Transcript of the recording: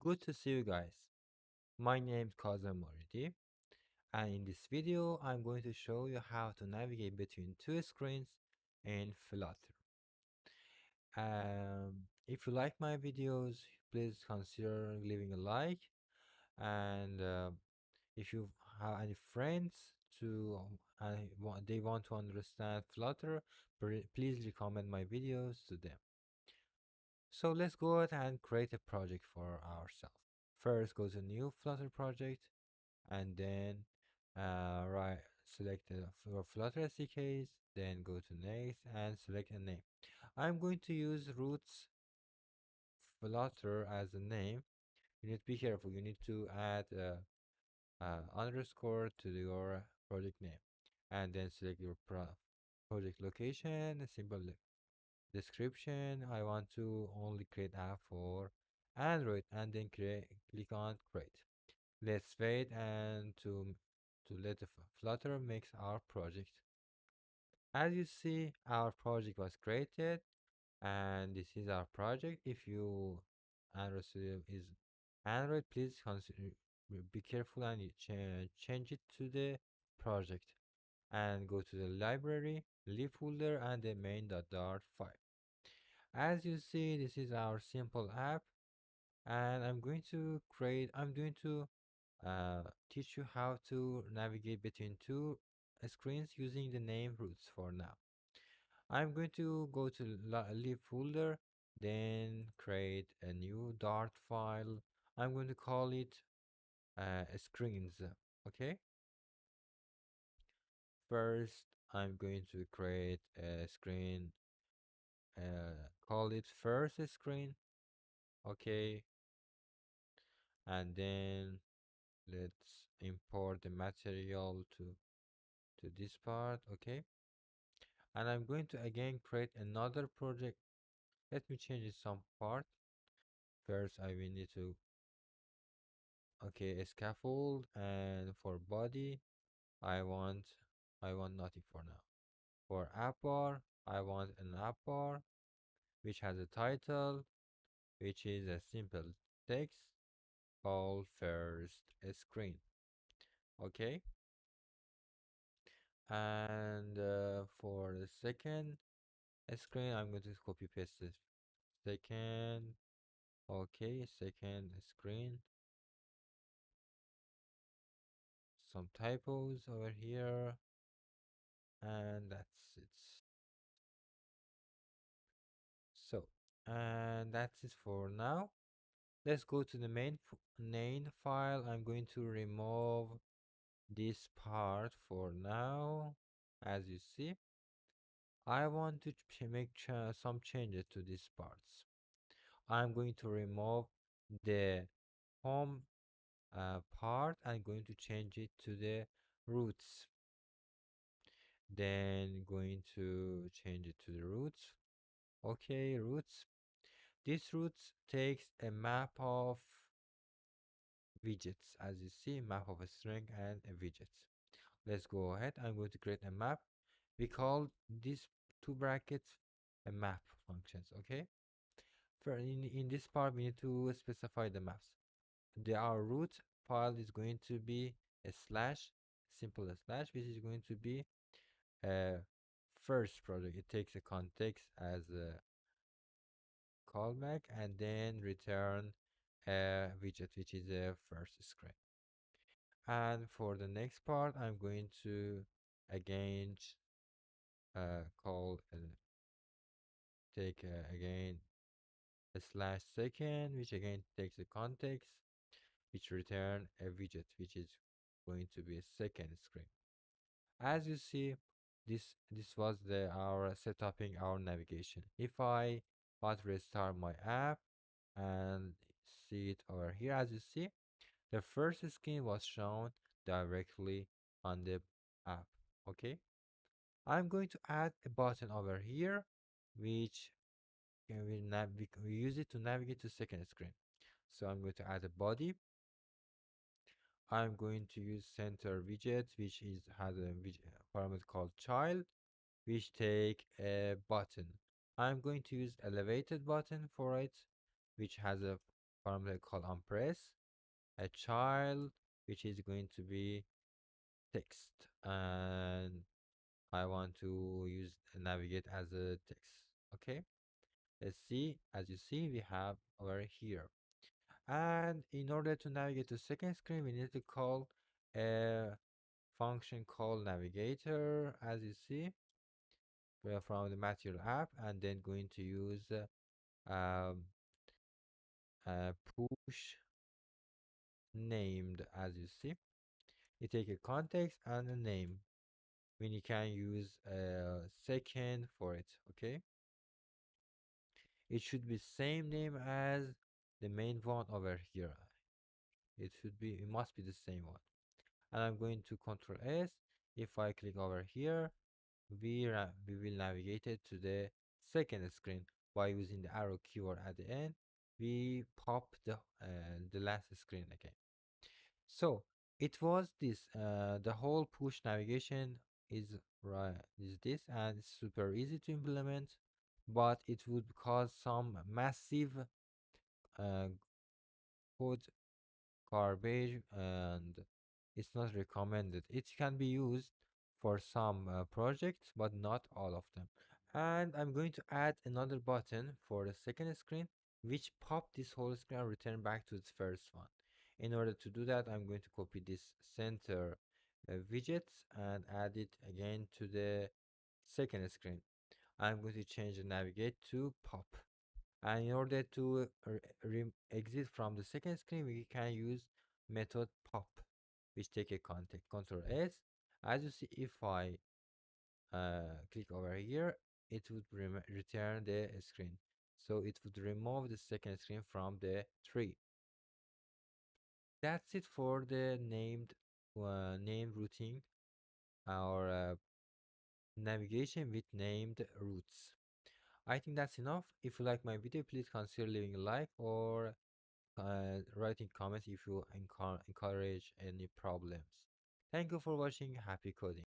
Good to see you guys. My name is Kazem Moridi, and in this video, I'm going to show you how to navigate between two screens in Flutter. If you like my videos, please consider leaving a like, and if you have any friends to they want to understand Flutter, please recommend my videos to them. So let's go ahead and create a project for ourselves. First, go to new Flutter project, and then right select for Flutter SDKs, then go to next and select a name. I'm going to use roots Flutter as a name. You need to be careful. You need to add underscore to your project name, and then select your project location, a simple description. I want to only create app for Android, and then click on create. Let's wait and to let the Flutter makes our project. As you see, our project was created, and this is our project. If you Android Studio is Android, please consider be careful and you change it to the project and go to the library, leave folder, and the main.dart file. As you see, this is our simple app, and I'm going to teach you how to navigate between two screens using the name roots for now. I'm going to go to leave folder, then create a new Dart file. I'm going to call it screens. Okay. First, I'm going to create a screen. Call it first screen. Okay, and then let's import the material to this part. Okay, and I'm going to again create another project. Let me change some part. First, I will need to okay a scaffold, and for body, I want I want nothing for now. For app bar, I want an app bar which has a title, which is a simple text called first screen. Okay, and for the second screen, I'm going to copy paste this second. Okay, second screen. Some typos over here, and that's it. So, and that's it for now. Let's go to the main file. I'm going to remove this part for now. As you see, I want to make some changes to these parts. I'm going to remove the home part. I'm going to change it to the roots. Then going to change it to the roots. Okay, roots. This roots takes a map of widgets. As you see, map of a string and a widget. Let's go ahead. I'm going to create a map. We call these two brackets a map functions. Okay. For in this part, we need to specify the maps. Our root file is going to be a slash, simple as slash, which is going to be a first project. It takes a context as a callback and then return a widget, which is a first screen. And for the next part, I'm going to again call take again a slash second, which again takes the context, which return a widget, which is going to be a second screen. As you see, this was our setuping our navigation. If I want to restart my app and see it over here, as you see, the first screen was shown directly on the app. Okay, I'm going to add a button over here, which we use it to navigate to second screen. So I'm going to add a body. I'm going to use center widget, which has a parameter called child, which take a button. I'm going to use elevated button for it, which has a parameter called onPress, a child which is going to be text, and I want to use navigate as a text. Okay, let's see. As you see, we have over here, and in order to navigate to second screen, we need to call a function called navigator. As you see, we are from the material app, and then going to use um, push named. As you see, you take a context and a name when you can use a second for it. Okay, it should be same name as the main one over here. It must be the same one. And I'm going to Control S. If I click over here, we will navigate it to the second screen by using the arrow keyword at the end. We pop the last screen again. So it was this. The whole push navigation is is this, and it's super easy to implement, but it would cause some massive uh, code garbage, and it's not recommended. It can be used for some projects, but not all of them. And I'm going to add another button for the second screen, which pop this whole screen and return back to its first one. In order to do that, I'm going to copy this center widgets and add it again to the second screen. I'm going to change the navigate to pop. And in order to exit from the second screen, we can use method pop, which take a context. Control S. As you see, if I click over here, it would return the screen. So it would remove the second screen from the tree. That's it for the name routing or navigation with named routes. I think that's enough. If you like my video, please consider leaving a like or writing comments if you encourage any problems. Thank you for watching. Happy coding.